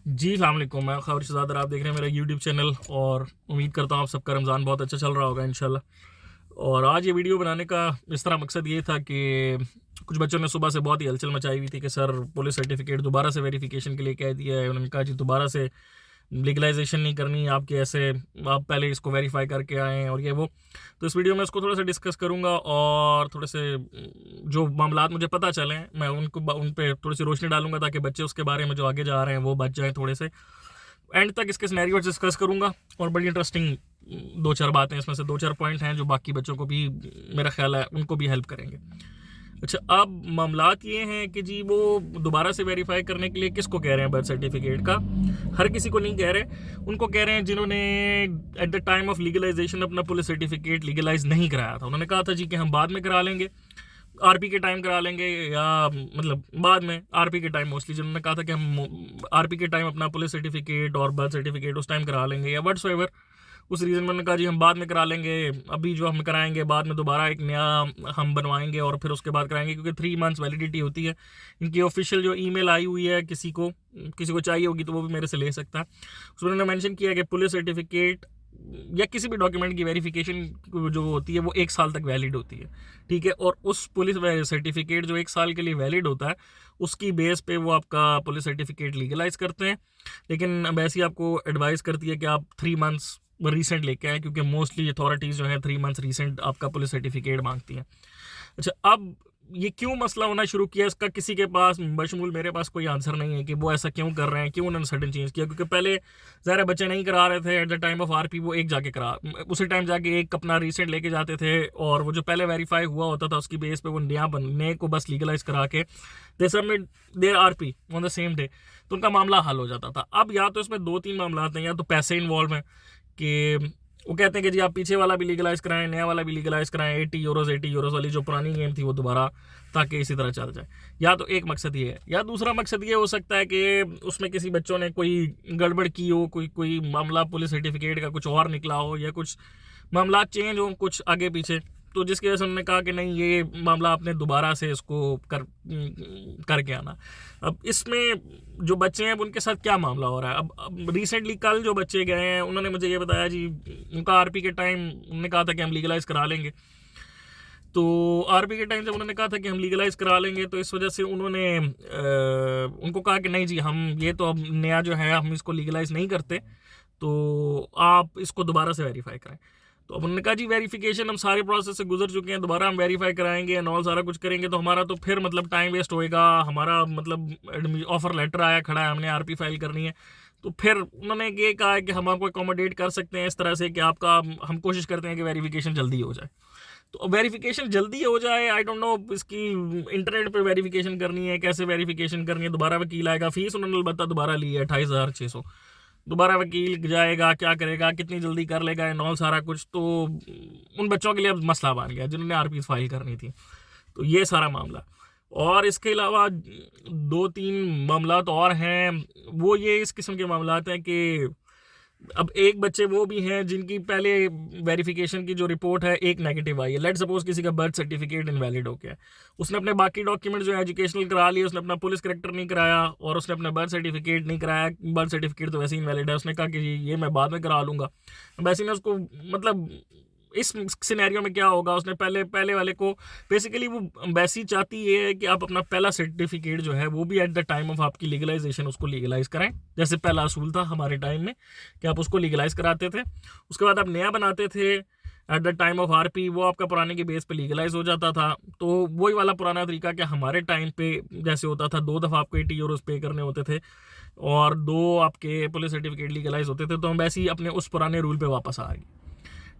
जी अस्सलाम वालेकुम। मैं खबर शहजाद, आप देख रहे हैं मेरा यूट्यूब चैनल और उम्मीद करता हूँ आप सबका रमज़ान बहुत अच्छा चल रहा होगा इंशाल्लाह। और आज ये वीडियो बनाने का इस तरह मकसद ये था कि कुछ बच्चों ने सुबह से बहुत ही हलचल मचाई हुई थी कि सर पुलिस सर्टिफिकेट दोबारा से वेरिफिकेशन के लिए कह दिया है। उन्होंने कहा जी दोबारा से लीगलाइजेशन नहीं करनी आपकी, ऐसे आप पहले इसको वेरीफाई करके आएँ और ये वो। तो इस वीडियो में इसको थोड़ा सा डिस्कस करूँगा और थोड़े से जो मामलात मुझे पता चले मैं उनको उन पे थोड़ी सी रोशनी डालूंगा ताकि बच्चे उसके बारे में जो आगे जा रहे हैं वो बच जाएँ थोड़े से। एंड तक इसके सिनेरियो डिस्कस करूंगा और बड़ी इंटरेस्टिंग दो चार बातें, इसमें से दो चार पॉइंट हैं जो बाकी बच्चों को भी मेरा ख्याल है उनको भी हेल्प करेंगे। अच्छा, अब मामलात ये हैं कि जी वो दोबारा से वेरीफाई करने के लिए किसको कह रहे हैं बर्थ सर्टिफिकेट का? हर किसी को नहीं कह रहे, उनको कह रहे हैं जिन्होंने at the time of legalisation अपना पुलिस सर्टिफिकेट लीगलाइज नहीं कराया था। उन्होंने कहा था जी कि हम बाद में करा लेंगे, आरपी के टाइम करा लेंगे, या मतलब बाद में आरपी के टाइम, मोस्टली जिन्होंने कहा था कि हम आरपी के टाइम अपना पुलिस सर्टिफिकेट और बर्थ सर्टिफिकेट उस टाइम करा लेंगे या वट्स एवर, उस रीज़न में उन्होंने कहा जी हम बाद में करा लेंगे, अभी जो हम कराएंगे बाद में दोबारा एक नया हम बनवाएंगे और फिर उसके बाद कराएंगे, क्योंकि 3 मंथ्स वैलिडिटी होती है। इनकी ऑफिशियल जो ईमेल आई हुई है, किसी को चाहिए होगी तो वो भी मेरे से ले सकता है। उसमें उन्होंने मेंशन किया कि पुलिस सर्टिफिकेट या किसी भी डॉक्यूमेंट की वेरिफिकेशन जो होती है वो 1 साल तक वैलिड होती है, ठीक है। और उस पुलिस सर्टिफिकेट जो 1 साल के लिए वैलिड होता है उसकी बेस पे वो आपका पुलिस सर्टिफिकेट लीगलाइज करते हैं। लेकिन अब ऐसी आपको एडवाइस करती है कि आप 3 मंथ्स रिसेंट लेके आए, क्योंकि मोस्टली अथॉरिटीज़ जो है 3 मंथ्स रिसेंट आपका पुलिस सर्टिफिकेट मांगती हैं। अच्छा, अब ये क्यों मसला होना शुरू किया, इसका किसी के पास बशमूल मेरे पास कोई आंसर नहीं है कि वो ऐसा क्यों कर रहे हैं, क्यों उन्होंने सडन चेंज किया। क्योंकि पहले ज़ाहिर है बच्चे नहीं करा रहे थे at the time of RP, वो एक जाके करा, उसी टाइम जाके एक अपना रिसेंट लेके जाते थे और वो जो पहले वेरीफाई हुआ होता था उसकी बेस पे वो नए को बस लीगलाइज करा के दे submit their RP on the same day, तो उनका मामला हल हो जाता था। अब या तो इसमें 2-3 मामला हैं, या तो पैसे इन्वॉल्व हैं कि वो कहते हैं कि जी आप पीछे वाला भी लीगलाइज कराएं, नया वाला भी लीगलाइज कराएं, 80 यूरोज वाली जो पुरानी गेम थी वो दोबारा, ताकि इसी तरह चल जाए। या तो एक मकसद ये है, या दूसरा मकसद ये हो सकता है कि उसमें किसी बच्चों ने कोई गड़बड़ की हो, कोई मामला पुलिस सर्टिफिकेट का कुछ और निकला हो, या कुछ मामला चेंज हो कुछ आगे पीछे, तो जिसकी वजह से उन्होंने कहा कि नहीं ये मामला आपने दोबारा से इसको करके आना। अब इसमें जो बच्चे हैं उनके साथ क्या मामला हो रहा है? अब रिसेंटली कल जो बच्चे गए हैं उन्होंने मुझे ये बताया जी उनका आरपी के टाइम उन्होंने कहा था कि हम लीगलाइज करा लेंगे। तो आरपी के टाइम जब उन्होंने कहा था कि हम लीगलाइज करा लेंगे तो इस वजह से उन्होंने उनको कहा कि नहीं जी हम ये तो अब नया जो है हम इसको लीगलाइज नहीं करते, तो आप इसको दोबारा से वेरीफाई कराएं। तो अब उन्होंने कहा जी वेरिफिकेशन हम सारे प्रोसेस से गुजर चुके हैं, दोबारा हम वेरीफाई कराएंगे एंड ऑल सारा कुछ करेंगे तो हमारा तो फिर मतलब टाइम वेस्ट होएगा, हमारा मतलब ऑफर लेटर आया खड़ा है, हमने आरपी फाइल करनी है। तो फिर उन्होंने ये कहा है कि हम आपको अकोमोडेट कर सकते हैं इस तरह से कि आपका हम कोशिश करते हैं कि वेरिफिकेशन जल्दी हो जाए। तो वेरिफिकेशन जल्दी हो जाए, आई डोंट नो इसकी इंटरनेट पे वेरिफिकेशन करनी है, कैसे वेरिफिकेशन करनी है, दोबारा वकील आएगा, फीस उन्होंने अलबत्ता दोबारा ली है 28,600, दोबारा वकील जाएगा, क्या करेगा, कितनी जल्दी कर लेगा एंड ऑल सारा कुछ। तो उन बच्चों के लिए अब मसला बन गया जिन्होंने आरपी फाइल करनी थी। तो ये सारा मामला, और इसके अलावा 2-3 मामला और हैं, वो ये इस किस्म के मामला हैं कि अब एक बच्चे वो भी हैं जिनकी पहले वेरिफिकेशन की जो रिपोर्ट है एक नेगेटिव आई है। लेट सपोज किसी का बर्थ सर्टिफिकेट इनवैलिड हो गया है, उसने अपने बाकी डॉक्यूमेंट जो एजुकेशनल करा लिए, उसने अपना पुलिस करेक्टर नहीं कराया और उसने अपना बर्थ सर्टिफिकेट नहीं कराया, बर्थ सर्टिफिकेट तो वैसे ही इनवैलिड है, उसने कहा कि ये मैं बाद में करा लूँगा। वैसे में उसको मतलब इस सिनेरियो में क्या होगा, उसने पहले वाले को बेसिकली वो वैसी चाहती है कि आप अपना पहला सर्टिफिकेट जो है वो भी एट द टाइम ऑफ आपकी लीगलाइजेशन उसको लीगलाइज कराएं, जैसे पहला असूल था हमारे टाइम में कि आप उसको लीगलाइज कराते थे, उसके बाद आप नया बनाते थे at the time of RP, वो आपका पुराने के बेस पे लीगलाइज हो जाता था। तो वही वाला पुराना तरीका कि हमारे टाइम पे जैसे होता था 2 दफ़ा आपको 80 यूरोज पे करने होते थे और 2 आपके पुलिस सर्टिफिकेट लीगलाइज होते थे, तो हम वैसे ही अपने उस पुराने रूल पे वापस आ गए।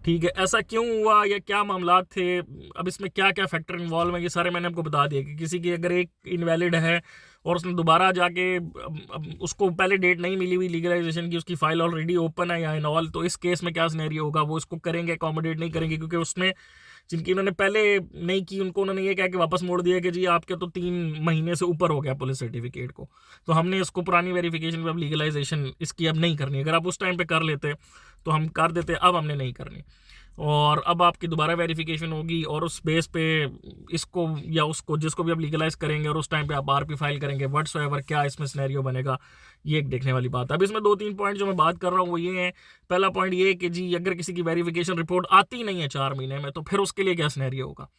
ठीक है, ऐसा क्यों हुआ या क्या मामला थे, अब इसमें क्या क्या फैक्टर इन्वॉल्व है, ये सारे मैंने आपको बता दिया कि किसी की अगर एक इनवैलिड है और उसने दोबारा जाके अब उसको पहले डेट नहीं मिली हुई लीगलाइजेशन की, उसकी फाइल ऑलरेडी ओपन है या इन ऑल, तो इस केस में क्या सिनेरियो होगा, वो इसको करेंगे अकोमोडेट नहीं करेंगे, क्योंकि उसमें जिनकी उन्होंने पहले नहीं की उनको उन्होंने ये कह के वापस मोड़ दिया कि जी आपके तो 3 महीने से ऊपर हो गया पुलिस सर्टिफिकेट को, तो हमने इसको पुरानी वेरिफिकेशन पे अब लीगलाइजेशन इसकी अब नहीं करनी, अगर आप उस टाइम पे कर लेते तो हम कर देते, अब हमने नहीं करनी। और अब आपकी दोबारा वेरिफिकेशन होगी और उस बेस पे इसको या उसको जिसको भी आप लीगलाइज करेंगे और उस टाइम पे आप आरपी फाइल करेंगे, व्हाट्सएवर क्या इसमें सिनेरियो बनेगा, ये एक देखने वाली बात है। अब इसमें 2-3 पॉइंट जो मैं बात कर रहा हूँ वो ये है। पहला पॉइंट ये है कि जी अगर किसी की वेरिफिकेशन रिपोर्ट आती नहीं है 4 महीने में, तो फिर उसके लिए क्या सिनेरियो होगा,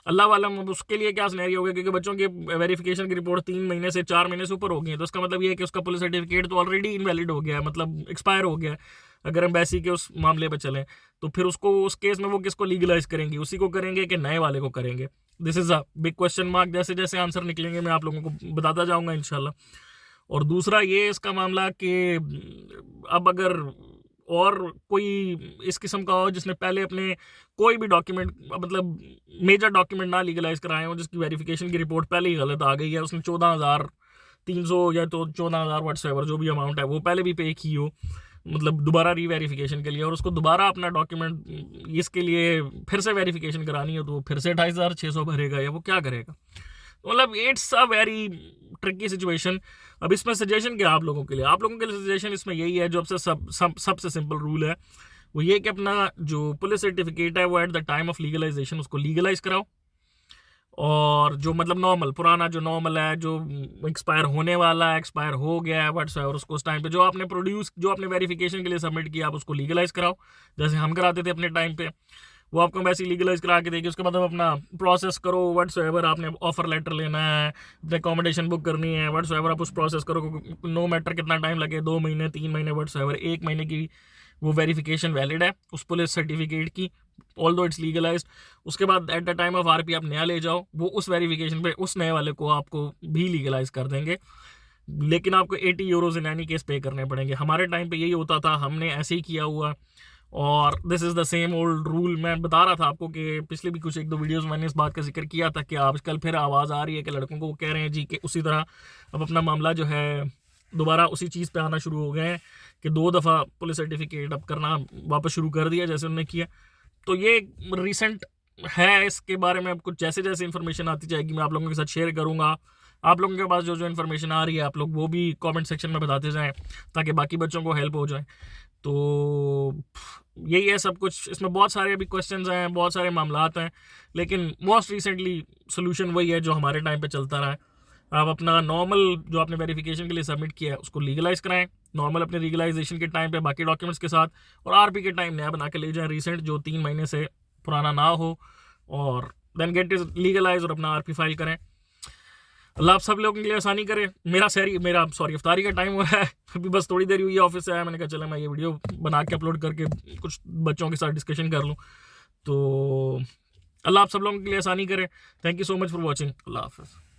अल्लाह वालम उसके लिए क्या सिनेरियो होगा, क्योंकि बच्चों की वेरिफिकेशन की रिपोर्ट 3 महीने से 4 महीने से ऊपर हो गई है, तो उसका मतलब ये है कि उसका पुलिस सर्टिफिकेट तो ऑलरेडी इनवैलिड हो गया है, मतलब एक्सपायर हो गया है। अगर एम्बेसी के उस मामले पर चलें तो फिर उसको उस केस में वो किसको लीगलाइज करेंगे, उसी को करेंगे कि नए वाले को करेंगे। This is a big question mark. जैसे जैसे आंसर निकलेंगे मैं आप लोगों को बताता जाऊँगा इंशाल्लाह। और दूसरा ये इसका मामला कि अब अगर और कोई इस किस्म का हो जिसने पहले अपने कोई भी डॉक्यूमेंट, मतलब मेजर डॉक्यूमेंट ना लीगलाइज कराए हो, जिसकी वेरिफिकेशन की रिपोर्ट पहले ही गलत आ गई है, उसने 14,300 या तो 14,000 व्हाट्सएवर जो भी अमाउंट है वो पहले भी पे की हो, मतलब दोबारा रीवेरिफिकेशन के लिए, और उसको दोबारा अपना डॉक्यूमेंट इसके लिए फिर से वेरिफिकेशन करानी हो, तो फिर से 28,600 भरेगा या वो क्या करेगा। मतलब it's a very tricky situation. अब इसमें सजेशन क्या आप लोगों के लिए, आप लोगों के लिए सजेशन इसमें यही है, जो सबसे सिंपल रूल है वो ये कि अपना जो पुलिस सर्टिफिकेट है वो at the time of legalisation उसको लीगलाइज कराओ, और जो मतलब नॉर्मल पुराना जो नॉर्मल है जो एक्सपायर होने वाला है, एक्सपायर हो गया है व्हाट्सएवर, उसको उस टाइम पे जो आपने वेरिफिकेशन के लिए सबमिट किया आप उसको लीगलाइज कराओ, जैसे हम कराते थे अपने टाइम पे। वो आपको वैसे लीगलाइज करा के देगी, उसके बाद अपना प्रोसेस करो व्हाट्सएवर, आपने ऑफर लेटर लेना है, अपने अकोमोडेशन बुक करनी है व्हाट्सएवर, आप उस प्रोसेस करो, नो मैटर कितना टाइम लगे, 2 महीने 3 महीने व्हाट्सएवर, 1 महीने की वो वेरिफिकेशन वैलिड है उस पुलिस सर्टिफिकेट की, ऑल दो इट्स लीगलाइज्ड। उसके बाद at the time of RP आप नया ले जाओ, वो उस वेरिफिकेशन पे उस नए वाले को आपको भी लीगलाइज कर देंगे, लेकिन आपको 80 यूरोज इन एनी केस पे करने पड़ेंगे। हमारे टाइम पे यही होता था, हमने ऐसे ही किया हुआ, और this is the same old rule. मैं बता रहा था आपको कि पिछले भी कुछ 1-2 वीडियोस मैंने इस बात का जिक्र किया था कि आजकल फिर आवाज़ आ रही है कि लड़कों को वो कह रहे हैं जी कि उसी तरह अब अपना मामला जो है दोबारा उसी चीज़ पे आना शुरू हो गए हैं कि 2 दफ़ा पुलिस सर्टिफिकेट अब करना वापस शुरू कर दिया जैसे उन्होंने किया। तो ये रिसेंट है, इसके बारे में अब कुछ जैसे जैसे इन्फॉर्मेशन आती जाएगी मैं आप लोगों के साथ शेयर करूँगा। आप लोगों के पास जो जो इन्फॉर्मेशन आ रही है आप लोग वो भी कमेंट सेक्शन में बताते जाएं ताकि बाकी बच्चों को हेल्प हो जाए। तो यही है सब कुछ। इसमें बहुत सारे अभी क्वेश्चंस हैं, बहुत सारे मामलात हैं, लेकिन मोस्ट रिसेंटली सोल्यूशन वही है जो हमारे टाइम पे चलता रहा है। आप अपना नॉर्मल जो आपने वेरिफिकेशन के लिए सबमिट किया है उसको लीगलाइज कराएं नॉर्मल अपने लीगलाइजेशन के टाइम पे बाकी डॉक्यूमेंट्स के साथ, और आरपी के टाइम नया बना के ले जाएं रिसेंट जो 3 महीने से पुराना ना हो, और देन गेट इज लीगलाइज और अपना आरपी फाइल करें। अल्लाह आप सब लोगों के लिए आसानी करे। मेरा इफ्तारी का टाइम हुआ है, अभी बस थोड़ी देर हुई है ऑफिस से आया, मैंने कहा चले मैं ये वीडियो बना के अपलोड करके कुछ बच्चों के साथ डिस्कशन कर लूँ। तो अल्लाह आप सब लोगों के लिए आसानी करे। Thank you so much for watching. अल्लाह हाफ़िज़।